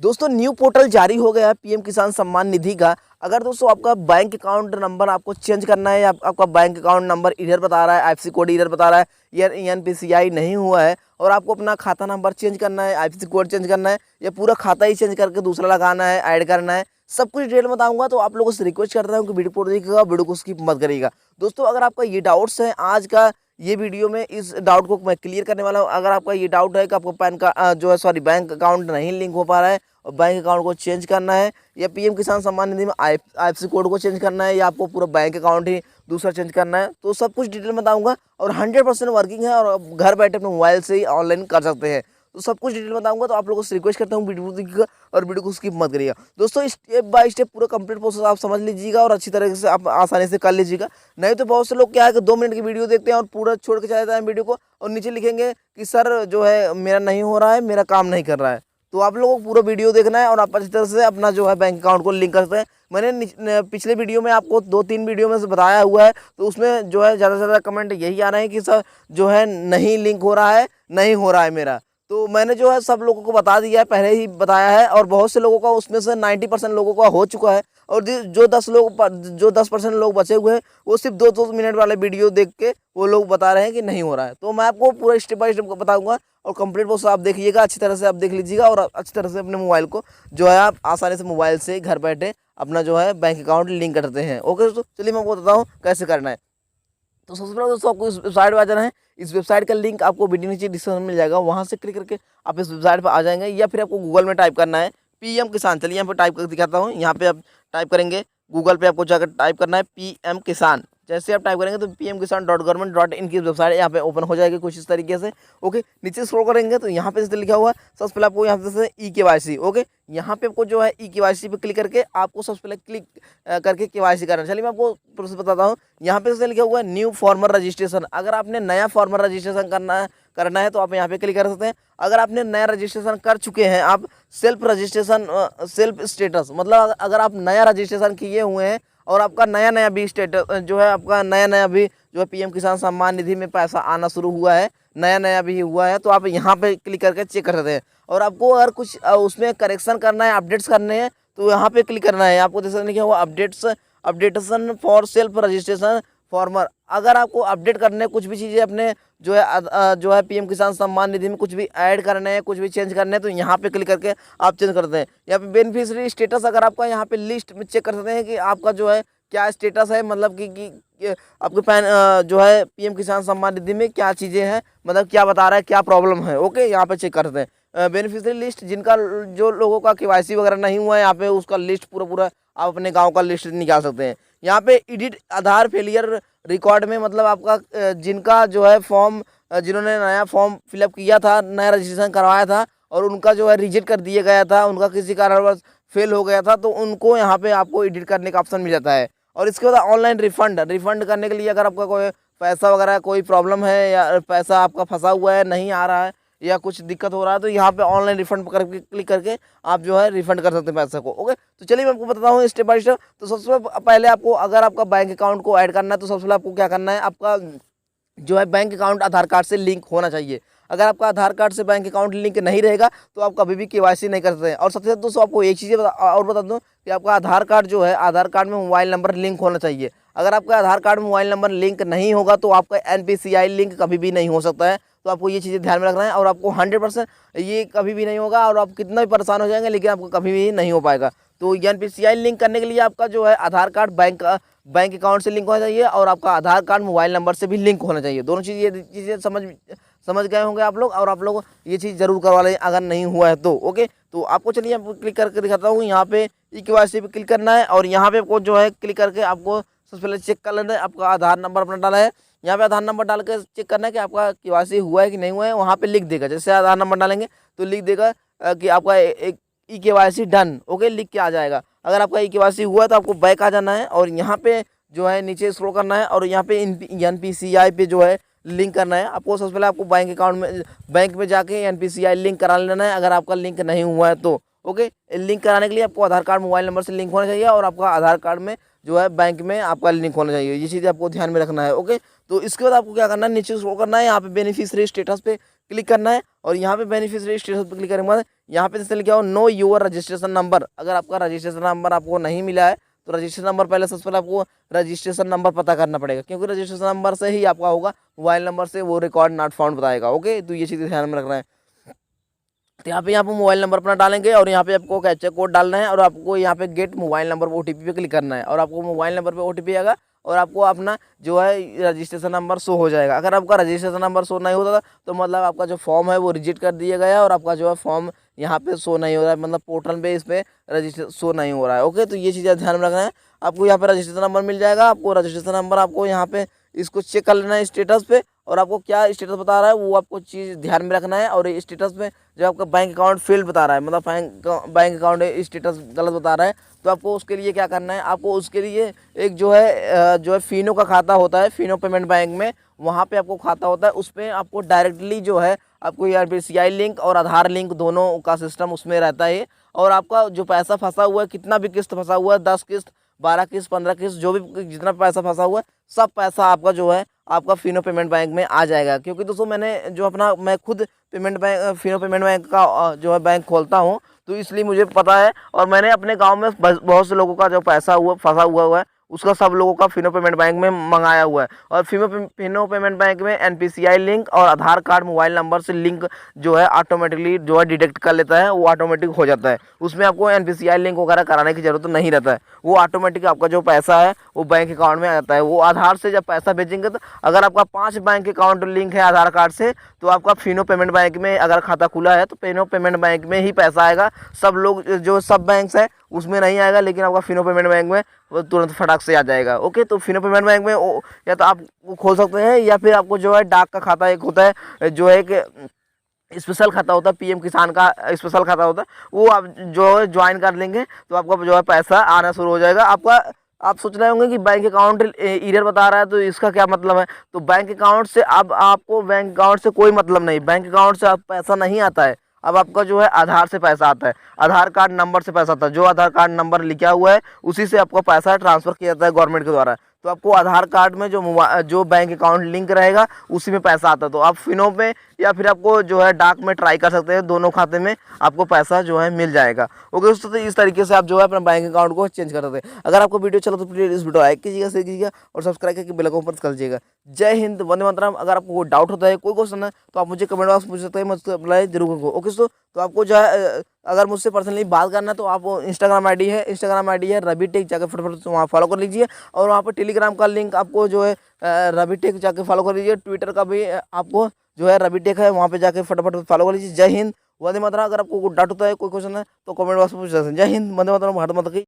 दोस्तों new portal जारी हो गया है पीएम किसान सम्मान निधि का। अगर दोस्तों आपका बैंक अकाउंट नंबर आपको चेंज करना है या आपका बैंक अकाउंट नंबर इधर बता रहा है, आईएफएससी कोड इधर बता रहा है, या एनपीसीआई नहीं हुआ है और आपको अपना खाता नंबर चेंज करना है, आईएफएससी कोड चेंज करना है या पूरा खाता ही चेंज करके दूसरा लगाना है, ऐड करना है, सब कुछ डिटेल बताऊंगा। तो आप लोगों से रिक्वेस्ट कर रहा हूँ कि वीडियो पूरा देखिएगा, वीडियो को स्किप मत करिएगा। दोस्तों अगर आपका ये डाउट्स है, आज का ये वीडियो में इस डाउट को मैं क्लियर करने वाला हूँ। अगर आपका ये डाउट है कि आपको पैन का जो है बैंक अकाउंट नहीं लिंक हो पा रहा है और बैंक अकाउंट को चेंज करना है या पीएम किसान सम्मान निधि में आईएफएससी कोड को चेंज करना है या आपको पूरा बैंक अकाउंट ही दूसरा चेंज करना है, तो सब कुछ डिटेल बताऊंगा और 100% वर्किंग है और आप घर बैठे अपने मोबाइल से ही ऑनलाइन कर सकते हैं। तो सब कुछ डिटेल बताऊंगा। तो आप लोगों से रिक्वेस्ट करता हूँ वीडियो देखिएगा और वीडियो को स्किप मत करिएगा। दोस्तों स्टेप बाय स्टेप पूरा कंप्लीट प्रोसेस आप समझ लीजिएगा और अच्छी तरीके से आप आसानी से कर लीजिएगा। नहीं तो बहुत से लोग क्या है कि 2 मिनट की वीडियो देखते हैं और पूरा छोड़ के चले जाते हैं वीडियो को और नीचे लिखेंगे कि सर जो है मेरा नहीं हो रहा है, मेरा काम नहीं कर रहा है। तो आप लोगों को पूरा वीडियो देखना है और आप अच्छी तरह से अपना जो है बैंक अकाउंट को लिंक करते हैं। मैंने पिछले वीडियो में आपको 2-3 वीडियो में से बताया हुआ है, तो उसमें जो है ज़्यादा से ज़्यादा कमेंट यही आ रहे हैं कि सर जो है नहीं लिंक हो रहा है, नहीं हो रहा है मेरा। तो मैंने जो है सब लोगों को बता दिया है, पहले ही बताया है और बहुत से लोगों का उसमें से 90% लोगों का हो चुका है और जो 10% लोग बचे हुए हैं वो सिर्फ 2-2 मिनट वाले वीडियो देख के वो लोग बता रहे हैं कि नहीं हो रहा है। तो मैं आपको पूरा स्टेप बाय स्टेप बताऊंगा और कंप्लीट प्रोसेस आप देखिएगा, अच्छी तरह से आप देख लीजिएगा और अच्छी तरह से अपने मोबाइल को जो है आप आसानी से मोबाइल से घर बैठे अपना जो है बैंक अकाउंट लिंक करते हैं। ओके दोस्तों, चलिए मैं आपको बताता हूँ कैसे करना है। तो सबसे पहले दोस्तों आपको इस वेबसाइट पर आ जाना है। इस वेबसाइट का लिंक आपको वीडियो नीचे डिस्क्रिप्शन में मिल जाएगा, वहाँ से क्लिक करके आप इस वेबसाइट पर आ जाएंगे या फिर आपको गूगल में टाइप करना है पीएम किसान। चलिए यहाँ पर टाइप करके दिखाता हूँ। यहाँ पे आप टाइप करेंगे, गूगल पे आपको जाकर टाइप करना है पीएम किसान। जैसे आप टाइप करेंगे तो pmkisan.government.in की वेबसाइट यहाँ पे ओपन हो जाएगी कुछ इस तरीके से। ओके, नीचे स्क्रॉल करेंगे तो यहाँ पे जैसे लिखा हुआ है सबसे पहले आपको यहाँ पे जैसे ई-केवाईसी। ओके, यहाँ पे आपको जो है ई-केवाईसी पे क्लिक करके आपको सबसे पहले क्लिक करके केवाईसी करना है। चलिए मैं आपको प्रोसेस बताता हूँ। यहाँ पे जैसे लिखा हुआ है न्यू फॉर्मर रजिस्ट्रेशन। अगर आपने नया फॉर्मर रजिस्ट्रेशन करना है तो आप यहाँ पे क्लिक कर सकते हैं। अगर आपने नया रजिस्ट्रेशन कर चुके हैं, आप सेल्फ रजिस्ट्रेशन सेल्फ स्टेटस मतलब अगर आप नया रजिस्ट्रेशन किए हुए हैं और आपका नया भी स्टेटस जो है आपका नया भी जो है पीएम किसान सम्मान निधि में पैसा आना शुरू हुआ है, नया भी हुआ है, तो आप यहाँ पे क्लिक करके चेक कर सकते हैं। और आपको अगर कुछ उसमें करेक्शन करना है, अपडेट्स करने हैं, तो यहाँ पे क्लिक करना है। आपको जैसे लिखा हुआ updation for self registration farmer. अगर आपको अपडेट करने कुछ भी चीज़ें अपने जो है पीएम किसान सम्मान निधि में कुछ भी ऐड करने हैं, कुछ भी चेंज करने हैं, तो यहाँ पे क्लिक करके आप चेंज करते हैं। यहाँ पे बेनिफिशियरी स्टेटस अगर आपका यहाँ पे लिस्ट में चेक कर सकते हैं कि आपका जो है क्या स्टेटस है, मतलब कि आपके पैन जो है पीएम किसान सम्मान निधि में क्या चीज़ें हैं, मतलब क्या बता रहा है, क्या प्रॉब्लम है। ओके, यहाँ पे चेक करते हैं। बेनिफिशियरी लिस्ट जिनका जो लोगों का केवाईसी वगैरह नहीं हुआ है, यहाँ पे उसका लिस्ट पूरा आप अपने गाँव का लिस्ट निकाल सकते हैं। यहाँ पे एडिट आधार फेलियर रिकॉर्ड में मतलब आपका जिनका जो है फॉर्म जिन्होंने नया फॉर्म फिलअप किया था, नया रजिस्ट्रेशन करवाया था और उनका जो है रिजेक्ट कर दिया गया था, उनका किसी कारणवश फेल हो गया था, तो उनको यहाँ पे आपको एडिट करने का ऑप्शन मिल जाता है। और इसके बाद ऑनलाइन रिफंड करने के लिए अगर आपका कोई पैसा वगैरह कोई प्रॉब्लम है या पैसा आपका फंसा हुआ है, नहीं आ रहा है या कुछ दिक्कत हो रहा है, तो यहाँ पे ऑनलाइन रिफंड करके क्लिक करके आप जो है रिफंड कर सकते हैं पैसे को। ओके, तो चलिए मैं आपको बताता हूँ स्टेप बाय स्टेप। तो सबसे पहले आपको अगर आपका बैंक अकाउंट को ऐड करना है तो सबसे पहले आपको क्या करना है, आपका जो है बैंक अकाउंट आधार कार्ड से लिंक होना चाहिए। अगर आपका आधार कार्ड से बैंक अकाउंट लिंक नहीं रहेगा तो आप कभी भी केवाईसी नहीं कर सकते हैं। और सबसे ज़्यादा दोस्तों आपको एक चीज़ और बता दूं कि आपका आधार कार्ड जो है, आधार कार्ड में मोबाइल नंबर लिंक होना चाहिए। अगर आपका आधार कार्ड में मोबाइल नंबर लिंक नहीं होगा तो आपका एनपीसीआई लिंक कभी भी नहीं हो सकता है। तो आपको ये चीज़ें ध्यान में रखना है और आपको 100% ये कभी भी नहीं होगा और आप कितना भी परेशान हो जाएंगे लेकिन आपको कभी भी नहीं हो पाएगा। तो एनपीसीआई लिंक करने के लिए आपका जो है आधार कार्ड बैंक अकाउंट से लिंक होना चाहिए और आपका आधार कार्ड मोबाइल नंबर से भी लिंक होना चाहिए। दोनों चीज़ ये चीज़ें समझ गए होंगे आप लोग और आप लोग ये चीज़ जरूर करवा लें अगर नहीं हुआ है तो। ओके, तो आपको चलिए यहाँ क्लिक करके दिखाता हूँ। यहाँ पे ई-केवाईसी पे क्लिक करना है और यहाँ पे आपको जो है क्लिक करके आपको सबसे पहले चेक कर लेना है, आपका आधार नंबर अपना डाला है। यहाँ पे आधार नंबर डाल के चेक करना है कि आपका केवाईसी हुआ है कि नहीं हुआ है। वहाँ पे लिख देगा, जैसे आधार नंबर डालेंगे तो लिख देगा कि आपका एक ई-केवाईसी डन। ओके, लिख के आ जाएगा। अगर आपका ई-केवाईसी हुआ है तो आपको बैक आ जाना है और यहाँ पे जो है नीचे स्क्रॉल करना है और यहाँ पे एनपीसीआई पे जो है लिंक करना है। आपको सबसे पहले आपको बैंक अकाउंट में बैंक में जाके एनपीसीआई लिंक करा लेना है अगर आपका लिंक नहीं हुआ है तो। ओके, लिंक कराने के लिए आपको आधार कार्ड मोबाइल नंबर से लिंक होना चाहिए और आपका आधार कार्ड में जो है बैंक में आपका लिंक होना चाहिए। ये चीज़ आपको ध्यान में रखना है। ओके, तो इसके बाद आपको क्या करना है, नीचे स्क्रॉल करना है, यहाँ पे बेनिफिशियरी स्टेटस पे क्लिक करना है और यहाँ पे बेनिफिशियरी स्टेटस पर क्लिक करने के बाद यहाँ पे जैसे लिखा हो नो योर रजिस्ट्रेशन नंबर। अगर आपका रजिस्ट्रेशन नंबर आपको नहीं मिला है तो रजिस्ट्रेशन नंबर पहले सबसे पहले आपको रजिस्ट्रेशन नंबर पता करना पड़ेगा, क्योंकि रजिस्ट्रेशन नंबर से ही आपका होगा, मोबाइल नंबर से वो रिकॉर्ड नॉट फाउंड बताएगा। ओके, तो ये चीज़ ध्यान में रखना है। तो यहाँ पे मोबाइल नंबर अपना डालेंगे और यहाँ पे आपको कैप्चा कोड डालना है और आपको यहाँ पे गेट मोबाइल नंबर पर OTP पे क्लिक करना है और आपको मोबाइल नंबर पे OTP आएगा और आपको अपना जो है रजिस्ट्रेशन नंबर शो हो जाएगा। अगर आपका रजिस्ट्रेशन नंबर शो नहीं होता तो मतलब आपका जो फॉर्म है वो रिजेक्ट कर दिया गया है और आपका जो है फॉर्म यहाँ पे शो नहीं हो रहा है, मतलब पोर्टल पे इस पर रजिस्टर शो नहीं हो रहा है। ओके, तो ये चीज़ें ध्यान में रखना है। आपको यहाँ पे रजिस्ट्रेशन नंबर मिल जाएगा, आपको रजिस्ट्रेशन नंबर आपको यहाँ पे इसको चेक कर लेना है स्टेटस पे, और आपको क्या स्टेटस बता रहा है वो आपको चीज़ ध्यान में रखना है। और स्टेटस में जो आपका बैंक अकाउंट फेल्ड बता रहा है, मतलब बैंक अकाउंट स्टेटस गलत बता रहा है, तो आपको उसके लिए क्या करना है, आपको उसके लिए एक जो है फिनो का खाता होता है, फिनो पेमेंट बैंक में, वहाँ पे आपको खाता होता है, उस पर आपको डायरेक्टली जो है आपको ERPCI लिंक और आधार लिंक दोनों का सिस्टम उसमें रहता है। और आपका जो पैसा फंसा हुआ है, कितना भी किस्त फंसा हुआ है, 10 किस्त, 12 किस्त, 15 किस्त, जो भी जितना पैसा फंसा हुआ है, सब पैसा आपका जो है आपका फिनो पेमेंट बैंक में आ जाएगा। क्योंकि दोस्तों मैं खुद फिनो पेमेंट बैंक का जो है बैंक खोलता हूँ, तो इसलिए मुझे पता है। और मैंने अपने गांव में बहुत से लोगों का जो पैसा फंसा हुआ है उसका सब लोगों का फिनो पेमेंट बैंक में मंगाया हुआ है। और फिनो पेमेंट बैंक में NPCI लिंक और आधार कार्ड मोबाइल नंबर से लिंक जो है ऑटोमेटिकली जो है डिटेक्ट कर लेता है, वो ऑटोमेटिक हो जाता है। उसमें आपको NPCI लिंक वगैरह कराने की जरूरत नहीं रहता है, वो ऑटोमेटिक आपका जो पैसा है वो बैंक अकाउंट में आ जाता है। वो आधार से जब पैसा भेजेंगे तो अगर आपका 5 बैंक अकाउंट लिंक है आधार कार्ड से, तो आपका फिनो पेमेंट बैंक में अगर खाता खुला है तो फिनो पेमेंट बैंक में ही पैसा आएगा। सब बैंक है उसमें नहीं आएगा, लेकिन आपका फिनो पेमेंट बैंक में वो तुरंत फटाक से आ जाएगा। ओके, तो फिनो पेमेंट बैंक में या तो आप खोल सकते हैं, या फिर आपको जो है डाक का खाता एक होता है, जो है एक स्पेशल खाता होता है, PM किसान का स्पेशल खाता होता है, वो आप जो है ज्वाइन कर लेंगे तो आपका जो है पैसा आना शुरू हो जाएगा। आप सोच रहे होंगे कि बैंक अकाउंट एरर बता रहा है तो इसका क्या मतलब है। तो बैंक अकाउंट से अब आपको बैंक अकाउंट से कोई मतलब नहीं, बैंक अकाउंट से आप पैसा नहीं आता है। अब आपका जो है आधार से पैसा आता है, आधार कार्ड नंबर से पैसा आता है, जो आधार कार्ड नंबर लिखा हुआ है उसी से आपको पैसा ट्रांसफ़र किया जाता है गवर्नमेंट के द्वारा। तो आपको आधार कार्ड में जो बैंक अकाउंट लिंक रहेगा उसी में पैसा आता है। तो आप फिनो पे या फिर आपको जो है डाक में ट्राई कर सकते हैं, दोनों खाते में आपको पैसा जो है मिल जाएगा। ओके दोस्तों, तो इस तरीके से आप जो है अपना बैंक अकाउंट को चेंज कर सकते हैं। अगर आपको वीडियो चला तो प्लीज़ इस वीडियो लाइक कीजिएगा, शेयर कीजिएगा और सब्सक्राइब करके बेल आइकन पर कर दीजिएगा। जय हिंद, वंदे मातरम। अगर आपको कोई डाउट होता है, कोई क्वेश्चन है, तो आप मुझे कमेंट बॉक्स में पूछ सकते हैं, मैं उसको अप्लाई जरूर करूँगा। ओके दोस्तों, तो आपको जो है अगर मुझसे पर्सनली बात करना है तो आप इंस्टाग्राम आईडी है रवि टेक, जाकर फटाफट वहाँ फॉलो कर लीजिए। और वहाँ पर टेलीग्राम का लिंक आपको जो है रवि टेक जाके फॉलो कर लीजिए। ट्विटर का भी आपको जो है रवि टेक है, वहाँ पे जाके फटाफट फॉलो कर लीजिए। जय हिंद, वंदे मातरम। अगर आपको डाउट होता है, कोई क्वेश्चन है, तो कमेंट बॉक्स में पूछ सकते हैं। जय हिंद, वंदे मातरम, भारत माता की।